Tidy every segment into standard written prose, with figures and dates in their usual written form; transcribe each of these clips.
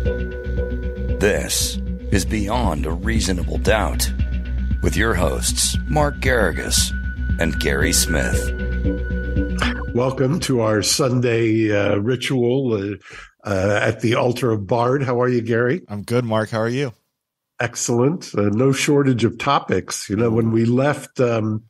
This is Beyond a Reasonable Doubt with your hosts, Mark Garrigus and Gary Smith. Welcome to our Sunday ritual at the altar of BARD. How are you, Gary? I'm good, Mark. How are you? Excellent. No shortage of topics. You know, when we left the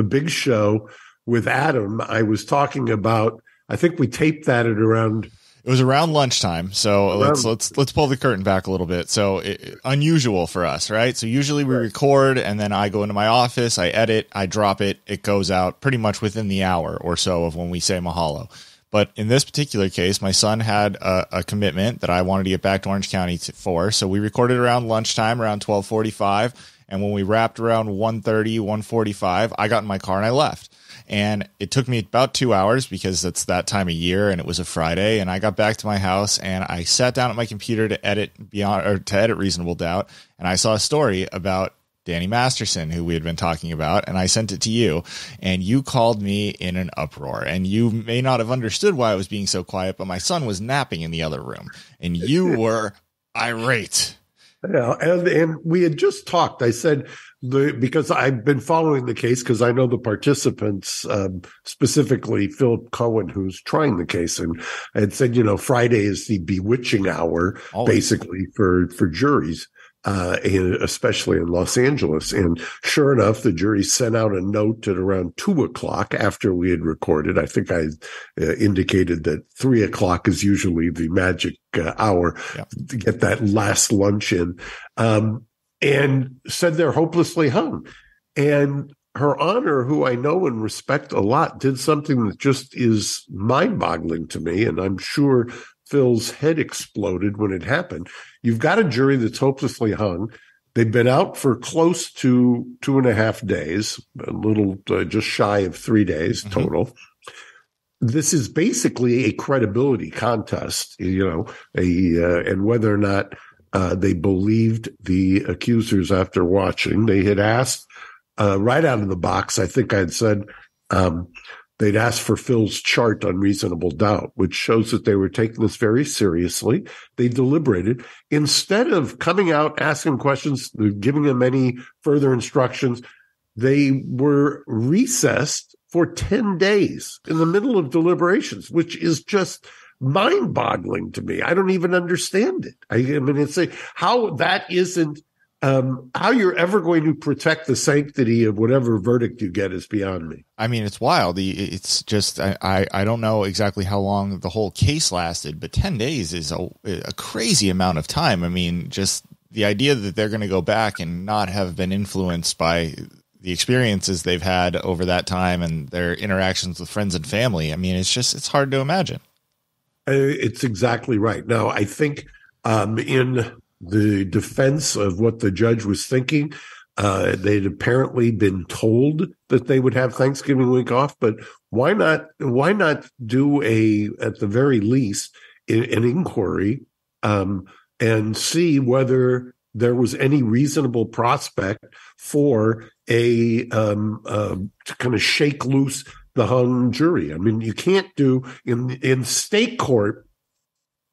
big show with Adam, I was talking about, I think we taped that at around... It was around lunchtime, so let's pull the curtain back a little bit. So unusual for us, right? So usually we record, and then I go into my office, I edit, I drop it, it goes out pretty much within the hour or so of when we say mahalo. But in this particular case, my son had a commitment that I wanted to get back to Orange County for, so we recorded around lunchtime, around 12:45, and when we wrapped around 1:30, 1:45, I got in my car and I left. And it took me about 2 hours because it's that time of year and it was a Friday. And I got back to my house and I sat down at my computer to edit Reasonable Doubt. And I saw a story about Danny Masterson, who we had been talking about. And I sent it to you and you called me in an uproar. And you may not have understood why I was being so quiet, but my son was napping in the other room and you were irate. Yeah, and we had just talked. I said, because I've been following the case because I know the participants, specifically Philip Cohen, who's trying the case. And I had said, you know, Friday is the bewitching hour, basically, for juries, especially in Los Angeles. And sure enough, the jury sent out a note at around 2:00 after we had recorded. I think I indicated that 3:00 is usually the magic hour to get that last lunch in. And said they're hopelessly hung. And Her Honor, who I know and respect a lot, did something that just is mind-boggling to me, and I'm sure Phil's head exploded when it happened. You've got a jury that's hopelessly hung. They've been out for close to 2.5 days, a little just shy of 3 days total. This is basically a credibility contest, you know, and whether or not they believed the accusers after watching. They had asked right out of the box, I think I'd said they'd asked for Phil's chart on reasonable doubt, which shows that they were taking this very seriously. They deliberated. Instead of coming out, asking questions, giving them any further instructions, they were recessed for 10 days in the middle of deliberations, which is just mind-boggling to me. I don't even understand it. I mean, it's how that isn't how you're ever going to protect the sanctity of whatever verdict you get is beyond me. I mean, it's wild. It's just I don't know exactly how long the whole case lasted, but 10 days is a crazy amount of time. I mean, just the idea that they're going to go back and not have been influenced by the experiences they've had over that time and their interactions with friends and family. I mean, it's hard to imagine. It's exactly right. Now, I think in the defense of what the judge was thinking, they'd apparently been told that they would have Thanksgiving week off, but why not do at the very least, an inquiry and see whether there was any reasonable prospect for to kind of shake loose the hung jury. I mean, you can't do in state court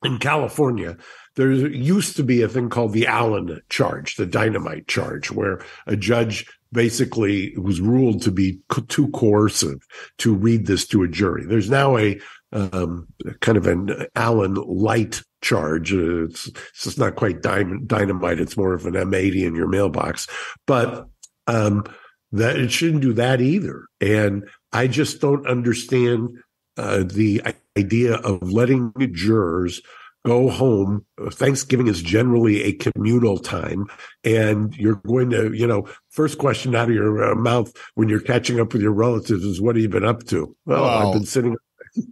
in California. There used to be a thing called the Allen charge, the dynamite charge, where a judge basically was ruled to be too coercive to read this to a jury. There's now a kind of an Allen light charge. It's just not quite dynamite. It's more of an M80 in your mailbox, but that it shouldn't do that either. And I just don't understand the idea of letting jurors go home. Thanksgiving is generally a communal time, and you're going to, first question out of your mouth when you're catching up with your relatives is, what have you been up to? Well, I've been sitting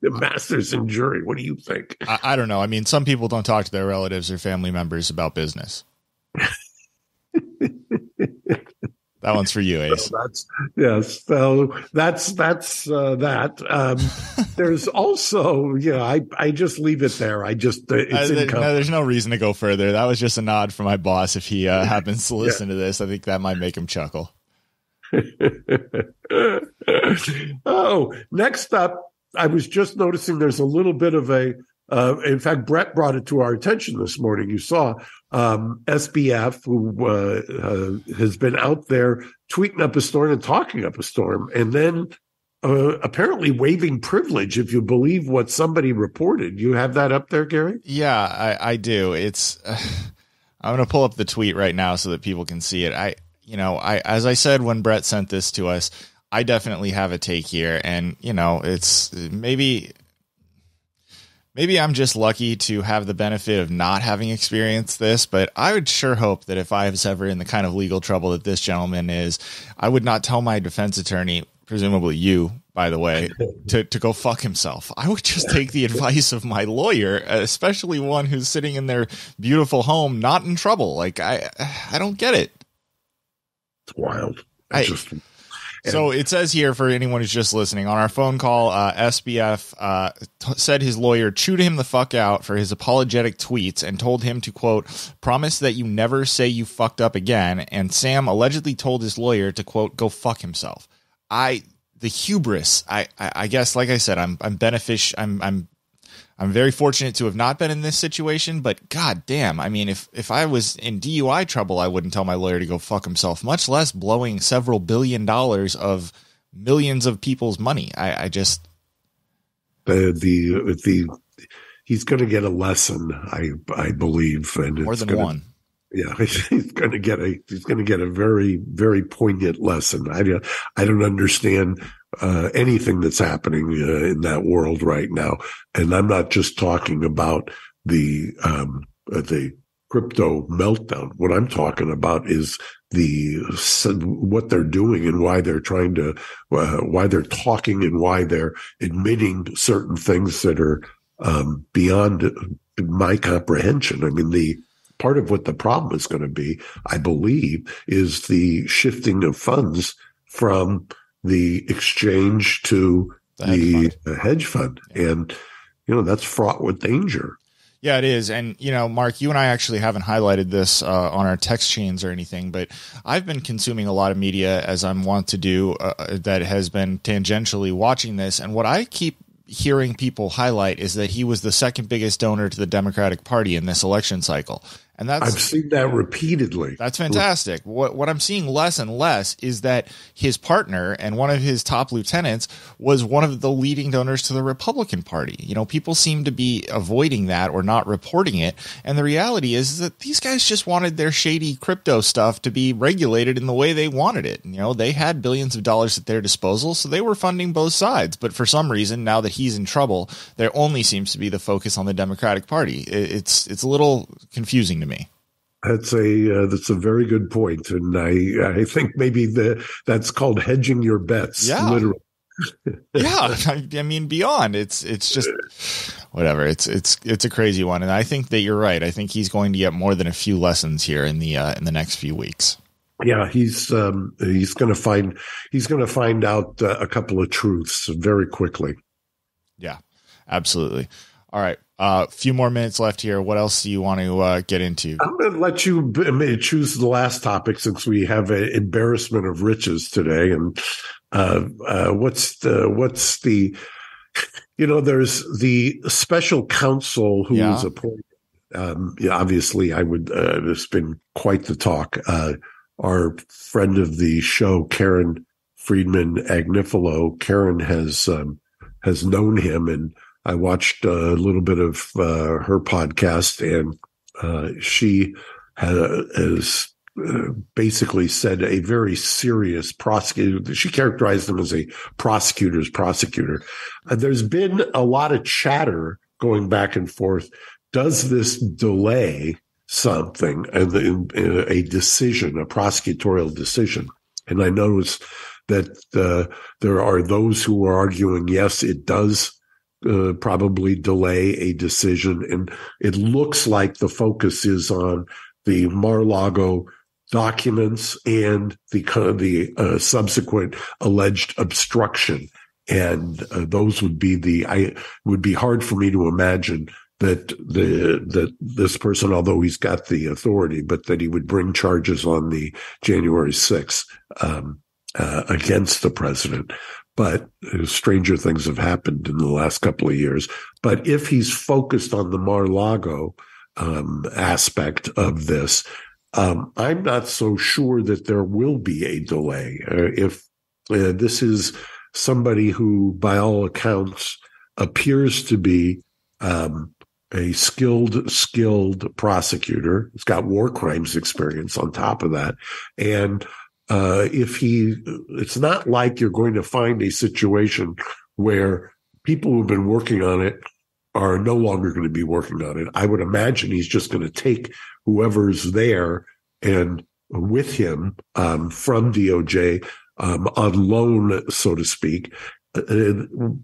the Masterson jury. What do you think? I don't know. I mean, some people don't talk to their relatives or family members about business. That one's for you, Ace. So that's that. There's also, I just leave it there. There's no reason to go further. That was just a nod from my boss. If he happens to listen to this, I think that might make him chuckle. Oh, next up, I was just noticing there's a little bit of a In fact, Brett brought it to our attention this morning. You saw SBF, who has been out there tweeting up a storm and talking up a storm, and then apparently waiving privilege, if you believe what somebody reported. You have that up there, Gary? Yeah, I do. It's I'm going to pull up the tweet right now so that people can see it. As I said when Brett sent this to us, I definitely have a take here, and it's maybe I'm just lucky to have the benefit of not having experienced this, but I would sure hope that if I was ever in the kind of legal trouble that this gentleman is, I would not tell my defense attorney, presumably you, by the way, to go fuck himself. I would just take the advice of my lawyer, especially one who's sitting in their beautiful home, not in trouble. Like, I don't get it. It's wild. So it says here, for anyone who's just listening, on our phone call, SBF said his lawyer chewed him the fuck out for his apologetic tweets and told him to, quote, promise that you never say you fucked up again. And Sam allegedly told his lawyer to, quote, go fuck himself. The hubris, I guess, like I said, I'm very fortunate to have not been in this situation, but god damn, I mean, if I was in DUI trouble, I wouldn't tell my lawyer to go fuck himself, much less blowing several $1 billion of millions of people's money. I just he's going to get a lesson, I believe, and more than one. Yeah, he's going to get a very, very poignant lesson. I don't understand anything that's happening in that world right now, and I'm not just talking about the crypto meltdown. What I'm talking about is what they're doing and why they're trying to, why they're talking and why they're admitting certain things that are beyond my comprehension. I mean, part of what the problem is going to be, I believe, is the shifting of funds from the exchange to the hedge fund. And, that's fraught with danger. Yeah, it is. And, Mark, you and I actually haven't highlighted this on our text chains or anything, but I've been consuming a lot of media, as I'm wont to do, that has been tangentially watching this. And what I keep hearing people highlight is that he was the second biggest donor to the Democratic Party in this election cycle. And I've seen that repeatedly. That's fantastic. What I'm seeing less and less is that his partner and one of his top lieutenants was one of the leading donors to the Republican Party. People seem to be avoiding that or not reporting it. And the reality is that these guys just wanted their shady crypto stuff to be regulated in the way they wanted it. They had billions of dollars at their disposal, so they were funding both sides. But for some reason, now that he's in trouble, there only seems to be the focus on the Democratic Party. It's a little confusing to me. That's a very good point, and I think maybe that's called hedging your bets. Yeah. Literally. Yeah, I mean, beyond it's just whatever. It's a crazy one, and I think that you're right. I think he's going to get more than a few lessons here in the next few weeks. Yeah, he's going to find out a couple of truths very quickly. Yeah, absolutely. All right. A few more minutes left here. What else do you want to get into? I'm going to let you choose the last topic, since we have an embarrassment of riches today. And what's the there's the special counsel who was appointed. Obviously, it's been quite the talk. Our friend of the show, Karen Friedman Agnifilo, Karen has known him, and I watched a little bit of her podcast, and she has basically said a very serious prosecutor. She characterized him as a prosecutor's prosecutor. There's been a lot of chatter going back and forth. Does this delay something, a decision, a prosecutorial decision? And I notice that there are those who are arguing, yes, it does probably delay a decision. And it looks like the focus is on the Mar-a-Lago documents and the subsequent alleged obstruction. And those would be hard for me to imagine that this person, although he's got the authority, but that he would bring charges on the January 6th against the president. but stranger things have happened in the last couple of years. But if he's focused on the Mar-a-Lago aspect of this, I'm not so sure that there will be a delay. If this is somebody who, by all accounts, appears to be a skilled prosecutor, he's got war crimes experience on top of that, and it's not like you're going to find a situation where people who've been working on it are no longer going to be working on it. I would imagine he's just going to take whoever's there and with him from DOJ on loan, so to speak.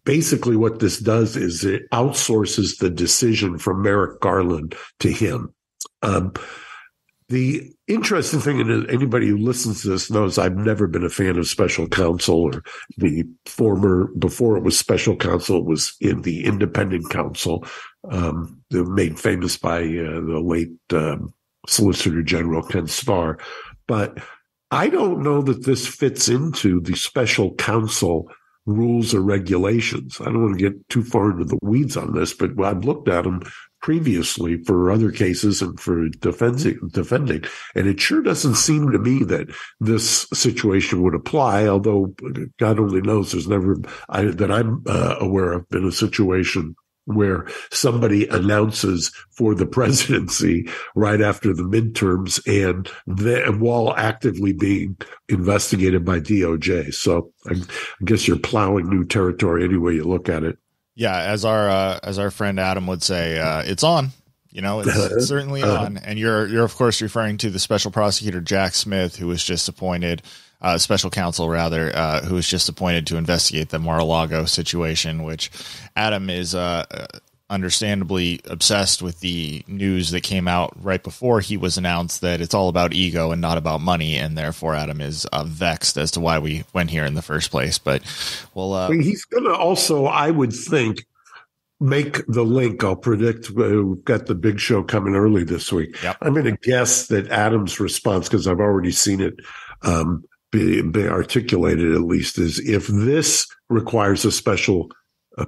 Basically, what this does is it outsources the decision from Merrick Garland to him. The interesting thing, and anybody who listens to this knows I've never been a fan of special counsel, or before it was special counsel, it was in the independent counsel, made famous by the late Solicitor General Ken Starr. But I don't know that this fits into the special counsel rules or regulations. I don't want to get too far into the weeds on this, but I've looked at them previously for other cases and for defending, and it sure doesn't seem to me that this situation would apply, although God only knows there's never, that I'm aware of, been a situation where somebody announces for the presidency right after the midterms and while actively being investigated by DOJ. So I guess you're plowing new territory any way you look at it. Yeah, as our friend Adam would say, it's on. You know, it's certainly on. And you're of course referring to the special prosecutor Jack Smith, who was just appointed, special counsel rather, who was just appointed to investigate the Mar-a-Lago situation, which Adam is understandably obsessed with the news that came out right before he was announced that it's all about ego and not about money, and therefore Adam is vexed as to why we went here in the first place. But he's going to also, I would think, make the link. I'll predict we've got the big show coming early this week. Yep. I'm going to guess that Adam's response, because I've already seen it be articulated at least, is if this requires a special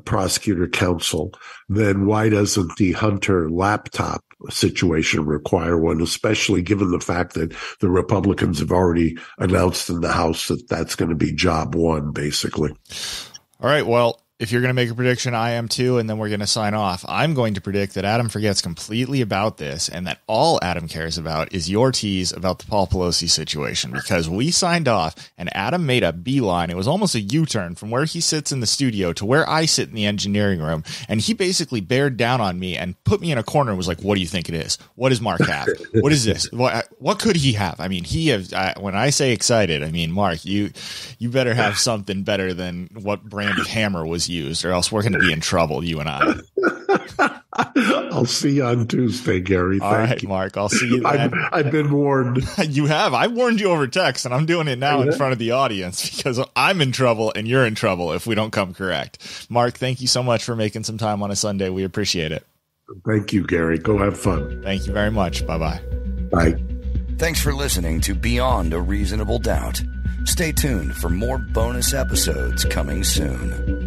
prosecutor counsel, then why doesn't the Hunter laptop situation require one, especially given the fact that the Republicans have already announced in the House that that's going to be job one, basically. All right, well, if you're going to make a prediction, I am too, and then we're going to sign off. I'm going to predict that Adam forgets completely about this, and that all Adam cares about is your tease about the Paul Pelosi situation, because we signed off, and Adam made a beeline. It was almost a U-turn from where he sits in the studio to where I sit in the engineering room, and he basically bared down on me and put me in a corner and was like, what do you think it is? What does Mark have? What is this? What could he have? I mean, when I say excited, I mean, Mark, you better have something better than what brand of hammer was used, or else we're going to be in trouble, you and I. I'll see you on Tuesday, Gary. All right, Mark, I'll see you then. I've been warned. You have. I warned you over text, and I'm doing it now in front of the audience, because I'm in trouble and you're in trouble if we don't come correct. Mark, thank you so much for making some time on a Sunday. We appreciate it. Thank you, Gary. Go have fun. Thank you very much. Bye-bye. Bye. Thanks for listening to Beyond a Reasonable Doubt. Stay tuned for more bonus episodes coming soon.